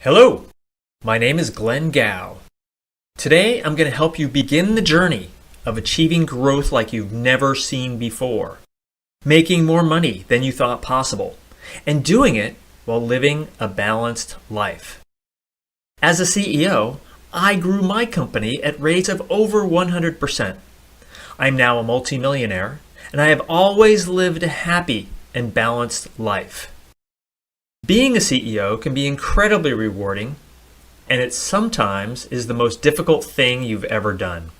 Hello, my name is Glenn Gow. Today I'm going to help you begin the journey of achieving growth like you've never seen before, making more money than you thought possible, and doing it while living a balanced life. As a CEO, I grew my company at rates of over 100%. I'm now a multi-millionaire, and I have always lived a happy and balanced life. Being a CEO can be incredibly rewarding, and it sometimes is the most difficult thing you've ever done.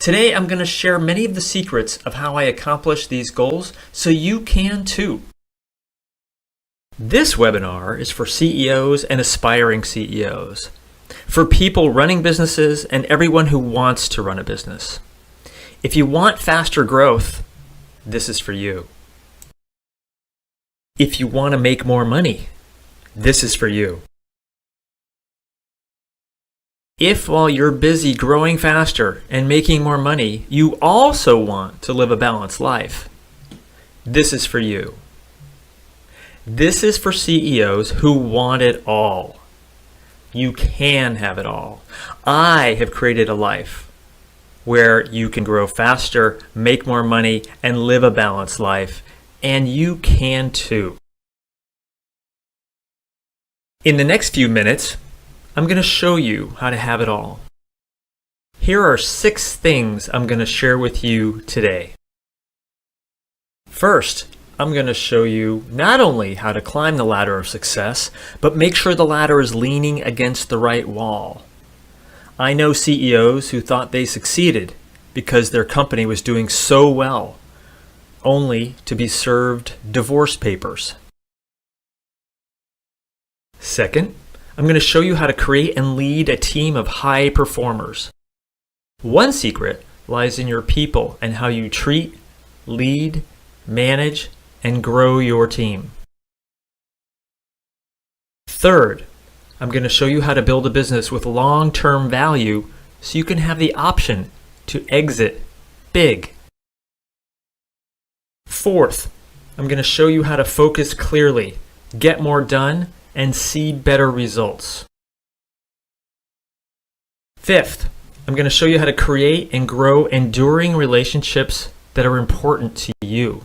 Today, I'm going to share many of the secrets of how I accomplish these goals so you can too. This webinar is for CEOs and aspiring CEOs, for people running businesses and everyone who wants to run a business. If you want faster growth, this is for you. If you want to make more money, this is for you. If while you're busy growing faster and making more money, you also want to live a balanced life, this is for you. This is for CEOs who want it all. You can have it all. I have created a life where you can grow faster, make more money, and live a balanced life. And you can too. In the next few minutes, I'm going to show you how to have it all. Here are 6 things I'm going to share with you today. First, I'm going to show you not only how to climb the ladder of success, but make sure the ladder is leaning against the right wall. I know CEOs who thought they succeeded because their company was doing so well, only to be served divorce papers. Second, I'm going to show you how to create and lead a team of high performers. One secret lies in your people and how you treat, lead, manage, and grow your team. Third, I'm going to show you how to build a business with long-term value so you can have the option to exit big. Fourth, I'm going to show you how to focus clearly, get more done, and see better results. Fifth, I'm going to show you how to create and grow enduring relationships that are important to you.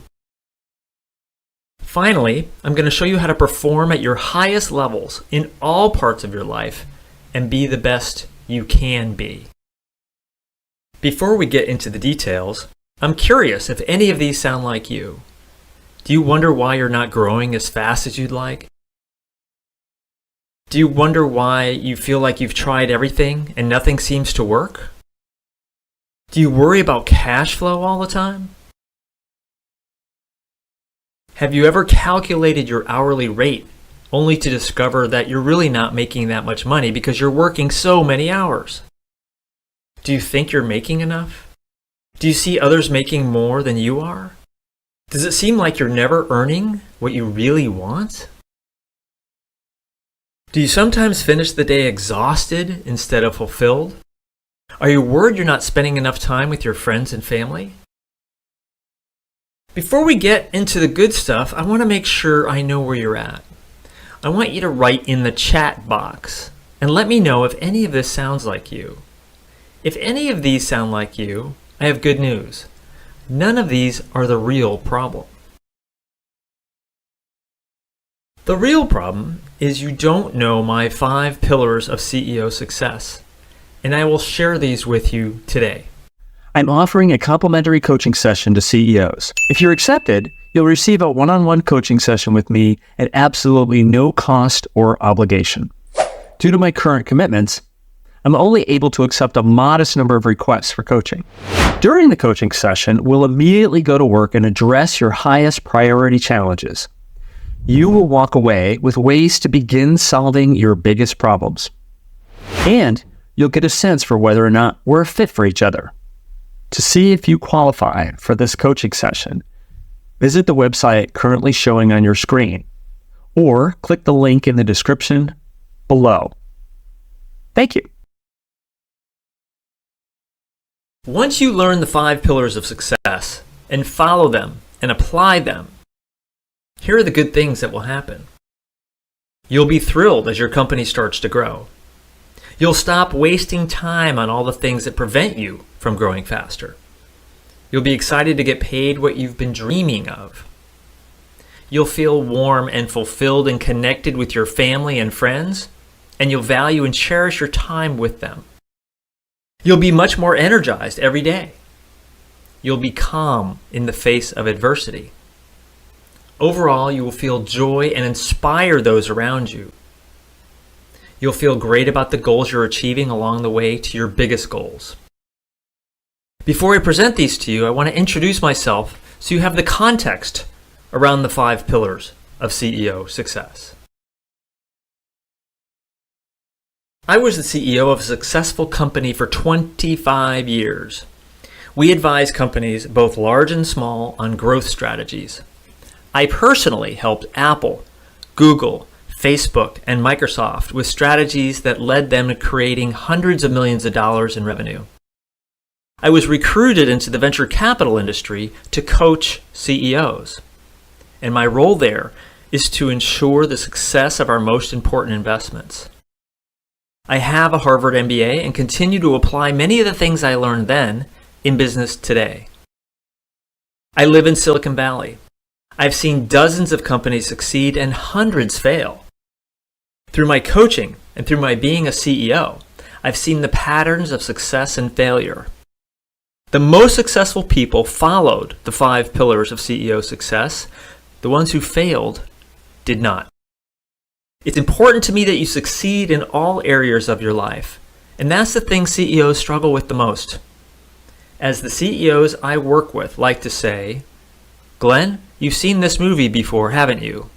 Finally, I'm going to show you how to perform at your highest levels in all parts of your life and be the best you can be. Before we get into the details, I'm curious if any of these sound like you. Do you wonder why you're not growing as fast as you'd like? Do you wonder why you feel like you've tried everything and nothing seems to work? Do you worry about cash flow all the time? Have you ever calculated your hourly rate only to discover that you're really not making that much money because you're working so many hours? Do you think you're making enough? Do you see others making more than you are? Does it seem like you're never earning what you really want? Do you sometimes finish the day exhausted instead of fulfilled? Are you worried you're not spending enough time with your friends and family? Before we get into the good stuff, I want to make sure I know where you're at. I want you to write in the chat box and let me know if any of this sounds like you. If any of these sound like you, I have good news. None of these are the real problem. The real problem is you don't know my 5 pillars of CEO success, and I will share these with you today. I'm offering a complimentary coaching session to CEOs. If you're accepted, you'll receive a one-on-one coaching session with me at absolutely no cost or obligation. Due to my current commitments, I'm only able to accept a modest number of requests for coaching. During the coaching session, we'll immediately go to work and address your highest priority challenges. You will walk away with ways to begin solving your biggest problems. And you'll get a sense for whether or not we're a fit for each other. To see if you qualify for this coaching session, visit the website currently showing on your screen, or click the link in the description below. Thank you. Once you learn the 5 pillars of success and follow them and apply them, here are the good things that will happen. You'll be thrilled as your company starts to grow. You'll stop wasting time on all the things that prevent you from growing faster. You'll be excited to get paid what you've been dreaming of. You'll feel warm and fulfilled and connected with your family and friends, and you'll value and cherish your time with them. You'll be much more energized every day. You'll be calm in the face of adversity. Overall, you will feel joy and inspire those around you. You'll feel great about the goals you're achieving along the way to your biggest goals. Before I present these to you, I want to introduce myself so you have the context around the 5 pillars of CEO success. I was the CEO of a successful company for 25 years. We advise companies, both large and small, on growth strategies. I personally helped Apple, Google, Facebook, and Microsoft with strategies that led them to creating hundreds of millions of dollars in revenue. I was recruited into the venture capital industry to coach CEOs. And my role there is to ensure the success of our most important investments. I have a Harvard MBA and continue to apply many of the things I learned then in business today. I live in Silicon Valley. I've seen dozens of companies succeed and hundreds fail. Through my coaching and through my being a CEO, I've seen the patterns of success and failure. The most successful people followed the 5 pillars of CEO success. The ones who failed did not. It's important to me that you succeed in all areas of your life, and that's the thing CEOs struggle with the most. As the CEOs I work with like to say, "Glenn, you've seen this movie before, haven't you?"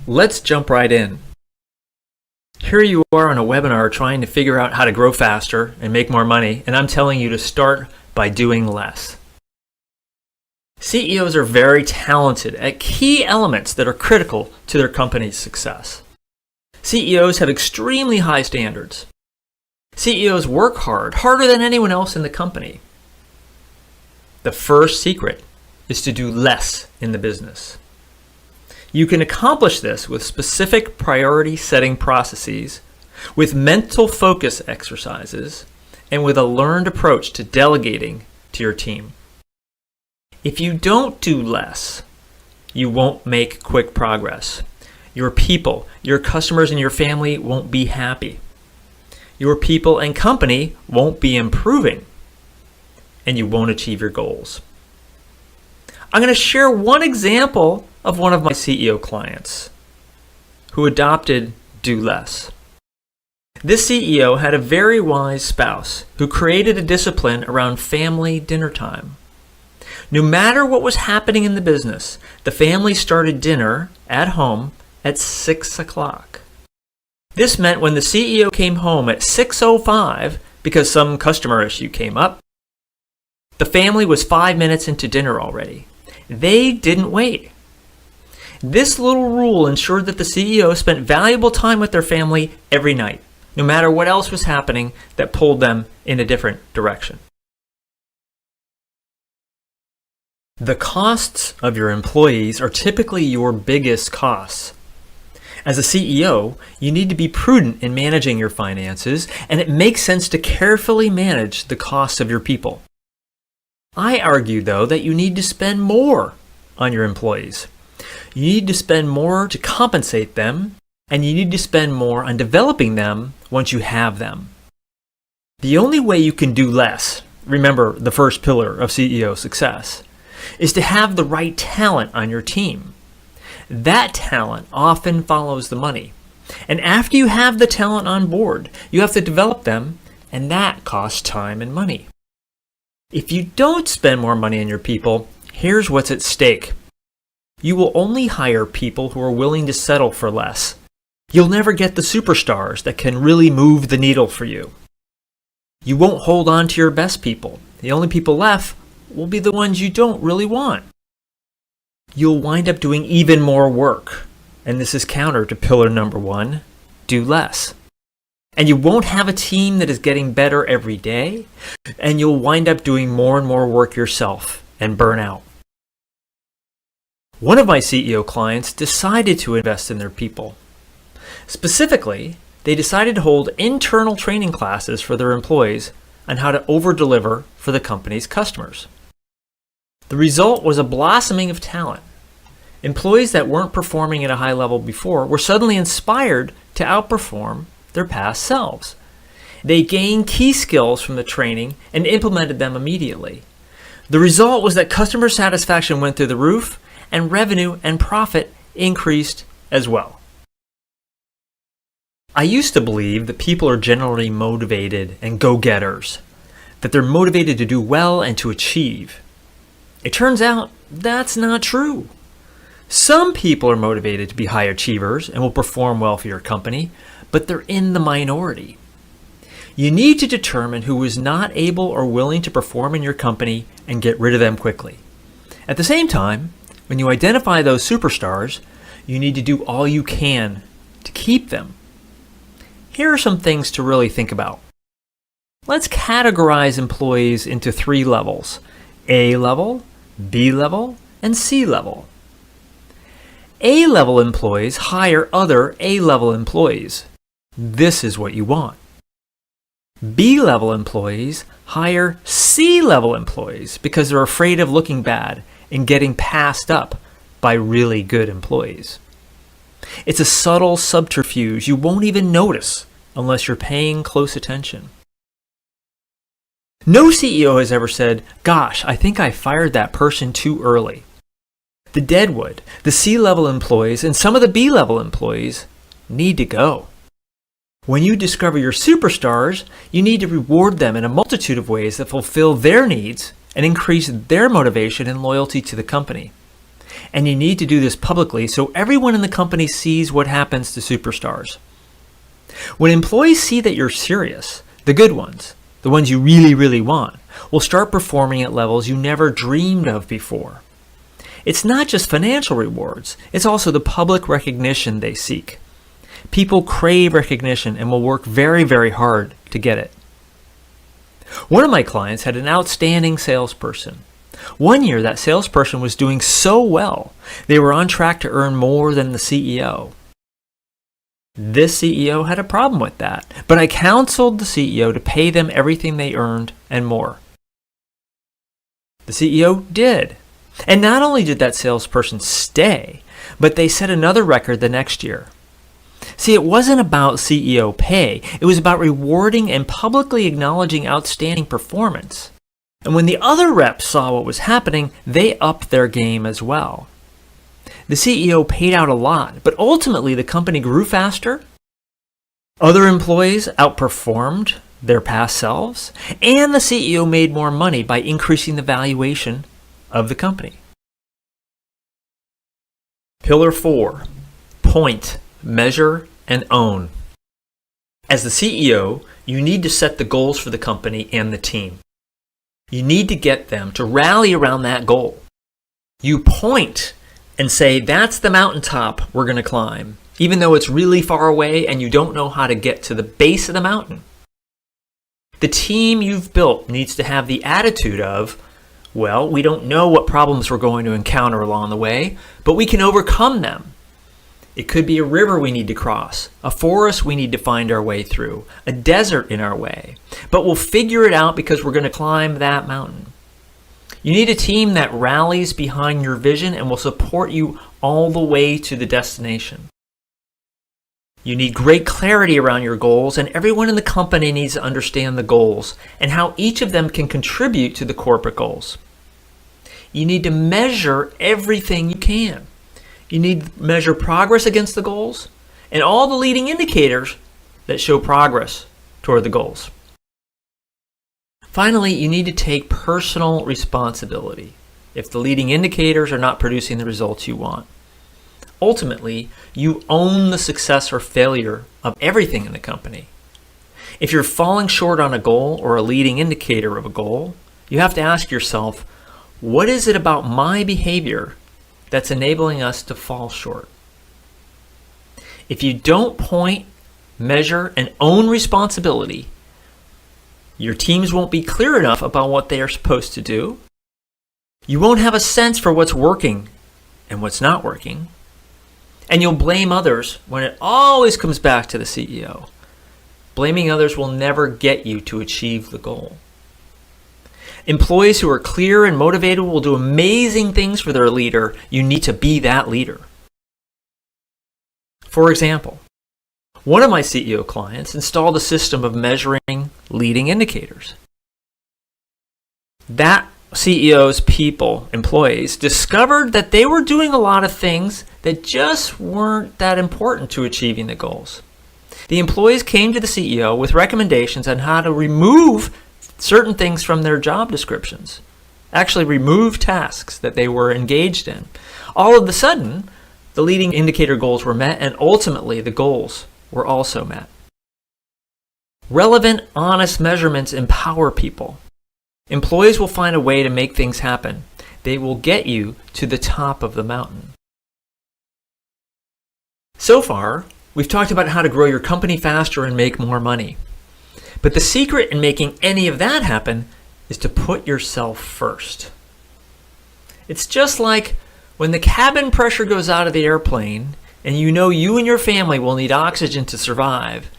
Let's jump right in. Here you are on a webinar trying to figure out how to grow faster and make more money, and I'm telling you to start by doing less. CEOs are very talented at key elements that are critical to their company's success. CEOs have extremely high standards. CEOs work hard, harder than anyone else in the company. The first secret is to do less in the business. You can accomplish this with specific priority setting processes, with mental focus exercises, and with a learned approach to delegating to your team. If you don't do less, you won't make quick progress. Your people, your customers, and your family won't be happy. Your people and company won't be improving, and you won't achieve your goals. I'm going to share one example of one of my CEO clients who adopted do less. This CEO had a very wise spouse who created a discipline around family dinner time. No matter what was happening in the business, the family started dinner at home at 6 o'clock. This meant when the CEO came home at 6:05 because some customer issue came up, the family was 5 minutes into dinner already. They didn't wait. This little rule ensured that the CEO spent valuable time with their family every night, no matter what else was happening that pulled them in a different direction. The costs of your employees are typically your biggest costs. As a CEO, you need to be prudent in managing your finances, and it makes sense to carefully manage the costs of your people. I argue, though, that you need to spend more on your employees. You need to spend more to compensate them, and you need to spend more on developing them once you have them. The only way you can do less, remember the first pillar of CEO success, is to have the right talent on your team. That talent often follows the money. And after you have the talent on board, you have to develop them, and that costs time and money. If you don't spend more money on your people, here's what's at stake. You will only hire people who are willing to settle for less. You'll never get the superstars that can really move the needle for you. You won't hold on to your best people. The only people left will be the ones you don't really want. You'll wind up doing even more work. And this is counter to pillar number 1, do less. And you won't have a team that is getting better every day. And you'll wind up doing more and more work yourself and burn out. One of my CEO clients decided to invest in their people. Specifically, they decided to hold internal training classes for their employees on how to over-deliver for the company's customers. The result was a blossoming of talent. Employees that weren't performing at a high level before were suddenly inspired to outperform their past selves. They gained key skills from the training and implemented them immediately. The result was that customer satisfaction went through the roof and revenue and profit increased as well. I used to believe that people are generally motivated and go-getters, that they're motivated to do well and to achieve. It turns out that's not true. Some people are motivated to be high achievers and will perform well for your company, but they're in the minority. You need to determine who is not able or willing to perform in your company and get rid of them quickly. At the same time, when you identify those superstars, you need to do all you can to keep them. Here are some things to really think about. Let's categorize employees into 3 levels: A level, B level, and C level. A-level employees hire other A-level employees. This is what you want. B-level employees hire C-level employees because they're afraid of looking bad and getting passed up by really good employees. It's a subtle subterfuge you won't even notice unless you're paying close attention. No CEO has ever said, "Gosh, I think I fired that person too early." The deadwood, the C-level employees, and some of the B-level employees need to go. When you discover your superstars, you need to reward them in a multitude of ways that fulfill their needs and increase their motivation and loyalty to the company. And you need to do this publicly so everyone in the company sees what happens to superstars. When employees see that you're serious, the good ones, the ones you really, really want, will start performing at levels you never dreamed of before. It's not just financial rewards, it's also the public recognition they seek. People crave recognition and will work very, very hard to get it. One of my clients had an outstanding salesperson. One year, that salesperson was doing so well, they were on track to earn more than the CEO. This CEO had a problem with that, but I counseled the CEO to pay them everything they earned and more. The CEO did. And not only did that salesperson stay, but they set another record the next year. See, it wasn't about CEO pay. It was about rewarding and publicly acknowledging outstanding performance. And when the other reps saw what was happening, they upped their game as well. The CEO paid out a lot, but ultimately the company grew faster. Other employees outperformed their past selves, and the CEO made more money by increasing the valuation of the company. Pillar 4, point, measure, and own. As the CEO, you need to set the goals for the company and the team. You need to get them to rally around that goal. You point and say, that's the mountaintop we're going to climb, even though it's really far away and you don't know how to get to the base of the mountain. The team you've built needs to have the attitude of, well, we don't know what problems we're going to encounter along the way, but we can overcome them. It could be a river we need to cross, a forest we need to find our way through, a desert in our way, but we'll figure it out because we're going to climb that mountain. You need a team that rallies behind your vision and will support you all the way to the destination. You need great clarity around your goals, and everyone in the company needs to understand the goals and how each of them can contribute to the corporate goals. You need to measure everything you can. You need to measure progress against the goals and all the leading indicators that show progress toward the goals. Finally, you need to take personal responsibility if the leading indicators are not producing the results you want. Ultimately, you own the success or failure of everything in the company. If you're falling short on a goal or a leading indicator of a goal, you have to ask yourself, what is it about my behavior that's enabling us to fall short? If you don't point, measure, and own responsibility, your teams won't be clear enough about what they are supposed to do. You won't have a sense for what's working and what's not working. And you'll blame others when it always comes back to the CEO. Blaming others will never get you to achieve the goal. Employees who are clear and motivated will do amazing things for their leader. You need to be that leader. For example, one of my CEO clients installed a system of measuring leading indicators. That CEO's employees, discovered that they were doing a lot of things that just weren't that important to achieving the goals. The employees came to the CEO with recommendations on how to remove certain things from their job descriptions, actually remove tasks that they were engaged in. All of a sudden, the leading indicator goals were met, and ultimately the goals were also met. Relevant, honest measurements empower people. Employees will find a way to make things happen. They will get you to the top of the mountain. So far, we've talked about how to grow your company faster and make more money. But the secret in making any of that happen is to put yourself first. It's just like when the cabin pressure goes out of the airplane and you know you and your family will need oxygen to survive.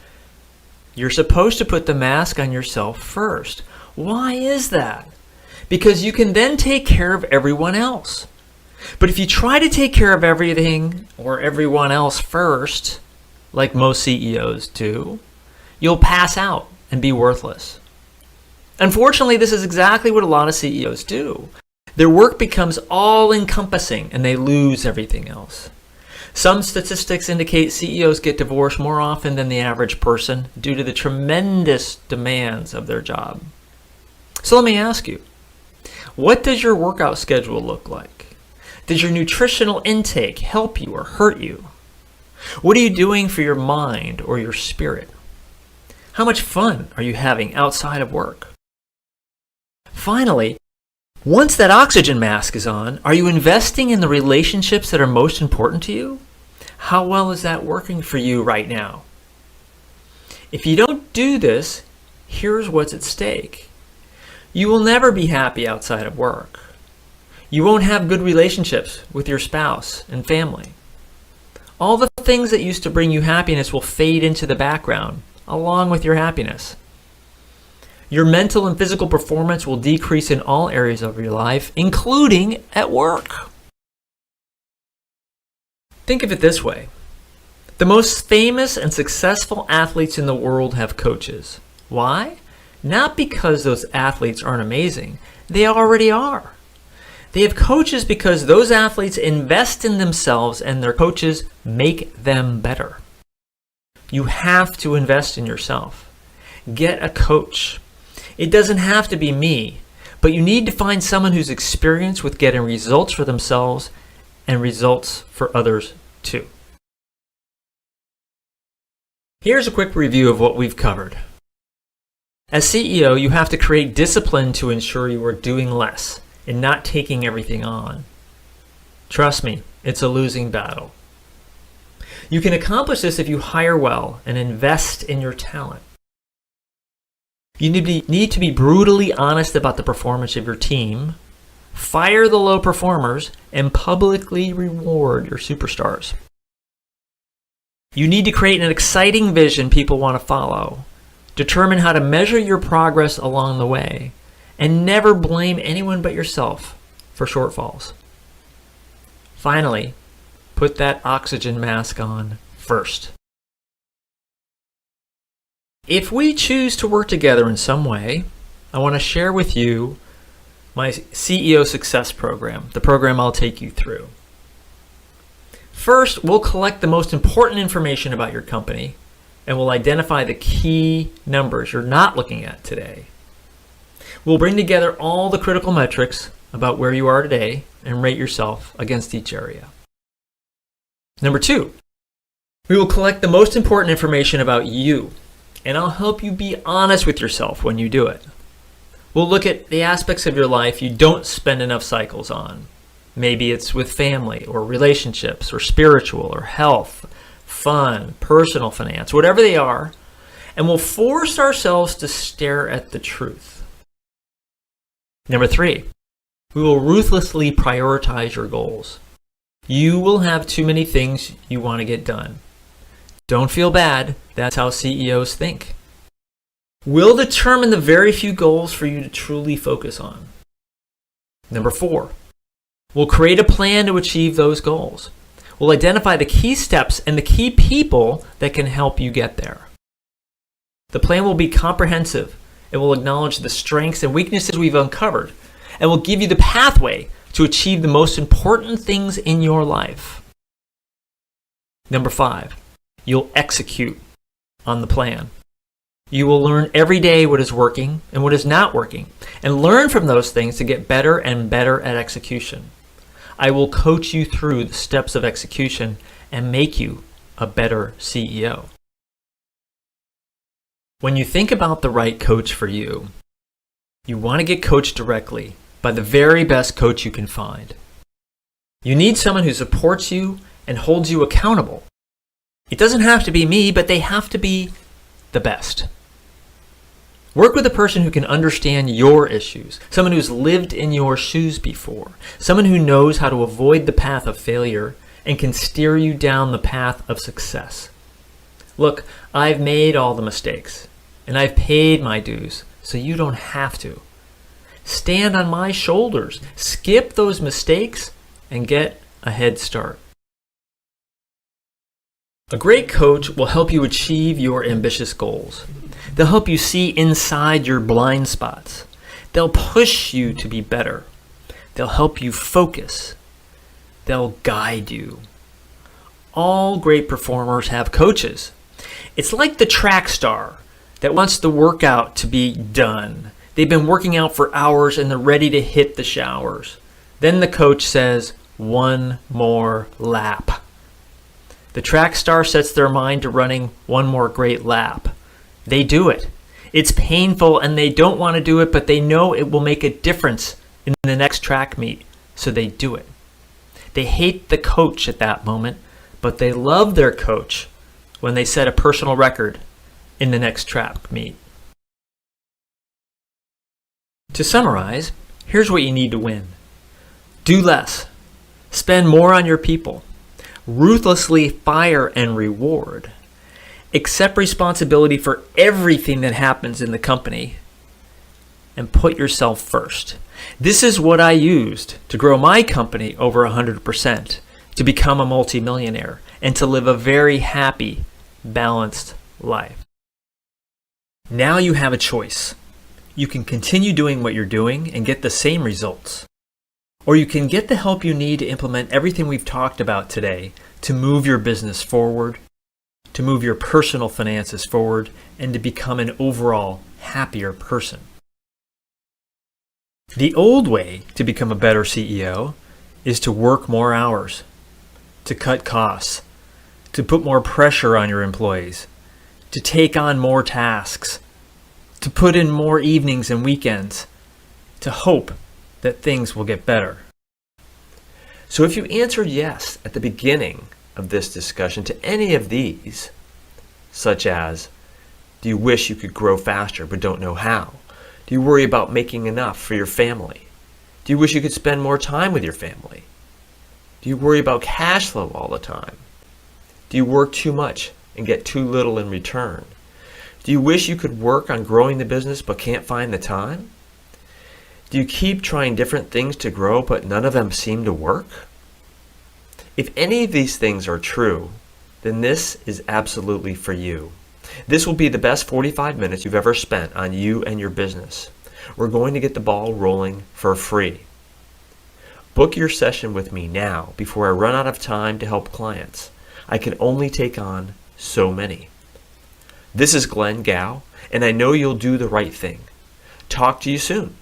You're supposed to put the mask on yourself first. Why is that? Because you can then take care of everyone else. But if you try to take care of everything or everyone else first, like most CEOs do, you'll pass out and be worthless. Unfortunately, this is exactly what a lot of CEOs do. Their work becomes all-encompassing and they lose everything else. Some statistics indicate CEOs get divorced more often than the average person due to the tremendous demands of their job. So let me ask you, what does your workout schedule look like? Does your nutritional intake help you or hurt you? What are you doing for your mind or your spirit? How much fun are you having outside of work? Finally, once that oxygen mask is on, are you investing in the relationships that are most important to you? How well is that working for you right now? If you don't do this, here's what's at stake. You will never be happy outside of work. You won't have good relationships with your spouse and family. All the things that used to bring you happiness will fade into the background, along with your happiness. Your mental and physical performance will decrease in all areas of your life, including at work. Think of it this way. The most famous and successful athletes in the world have coaches. Why? Not because those athletes aren't amazing. They already are. They have coaches because those athletes invest in themselves and their coaches make them better. You have to invest in yourself. Get a coach. It doesn't have to be me, but you need to find someone who's experienced with getting results for themselves and results for others too. Here's a quick review of what we've covered. As CEO, you have to create discipline to ensure you are doing less and not taking everything on. Trust me, it's a losing battle. You can accomplish this if you hire well and invest in your talent. You need to be brutally honest about the performance of your team, fire the low performers, and publicly reward your superstars. You need to create an exciting vision people want to follow. Determine how to measure your progress along the way, and never blame anyone but yourself for shortfalls. Finally, put that oxygen mask on first. If we choose to work together in some way, I want to share with you my CEO Success Program, the program I'll take you through. First, we'll collect the most important information about your company and we'll identify the key numbers you're not looking at today. We'll bring together all the critical metrics about where you are today and rate yourself against each area. Number 2, we will collect the most important information about you, and I'll help you be honest with yourself when you do it. We'll look at the aspects of your life you don't spend enough cycles on. Maybe it's with family or relationships or spiritual or health, fun, personal finance, whatever they are, and we'll force ourselves to stare at the truth. Number 3, we will ruthlessly prioritize your goals. You will have too many things you want to get done. Don't feel bad. That's how CEOs think. We'll determine the very few goals for you to truly focus on. Number 4, we'll create a plan to achieve those goals. We'll identify the key steps and the key people that can help you get there. The plan will be comprehensive. It will acknowledge the strengths and weaknesses we've uncovered, and will give you the pathway to achieve the most important things in your life. Number 5, you'll execute on the plan. You will learn every day what is working and what is not working, and learn from those things to get better and better at execution. I will coach you through the steps of execution and make you a better CEO. When you think about the right coach for you, you want to get coached directly by the very best coach you can find. You need someone who supports you and holds you accountable. It doesn't have to be me, but they have to be the best. Work with a person who can understand your issues, someone who's lived in your shoes before, someone who knows how to avoid the path of failure and can steer you down the path of success. Look, I've made all the mistakes, and I've paid my dues, so you don't have to. Stand on my shoulders, skip those mistakes, and get a head start. A great coach will help you achieve your ambitious goals. They'll help you see inside your blind spots. They'll push you to be better. They'll help you focus. They'll guide you. All great performers have coaches. It's like the track star that wants the workout to be done. They've been working out for hours and they're ready to hit the showers. Then the coach says, "One more lap." The track star sets their mind to running one more great lap. They do it. It's painful and they don't want to do it, but they know it will make a difference in the next track meet, so they do it. They hate the coach at that moment, but they love their coach when they set a personal record in the next track meet. To summarize, here's what you need to win. Do less. Spend more on your people. Ruthlessly fire and reward. Accept responsibility for everything that happens in the company. And put yourself first. This is what I used to grow my company over 100%, to become a multi-millionaire, and to live a very happy, balanced life. Now you have a choice. You can continue doing what you're doing and get the same results. Or you can get the help you need to implement everything we've talked about today to move your business forward, to move your personal finances forward, and to become an overall happier person. The old way to become a better CEO is to work more hours, to cut costs, to put more pressure on your employees, to take on more tasks, to put in more evenings and weekends, to hope that things will get better. So if you answered yes at the beginning of this discussion to any of these, such as, do you wish you could grow faster but don't know how? Do you worry about making enough for your family? Do you wish you could spend more time with your family? Do you worry about cash flow all the time? Do you work too much and get too little in return? Do you wish you could work on growing the business but can't find the time? Do you keep trying different things to grow but none of them seem to work? If any of these things are true, then this is absolutely for you. This will be the best 45 minutes you've ever spent on you and your business. We're going to get the ball rolling for free. Book your session with me now before I run out of time to help clients. I can only take on so many. This is Glenn Gao, and I know you'll do the right thing. Talk to you soon.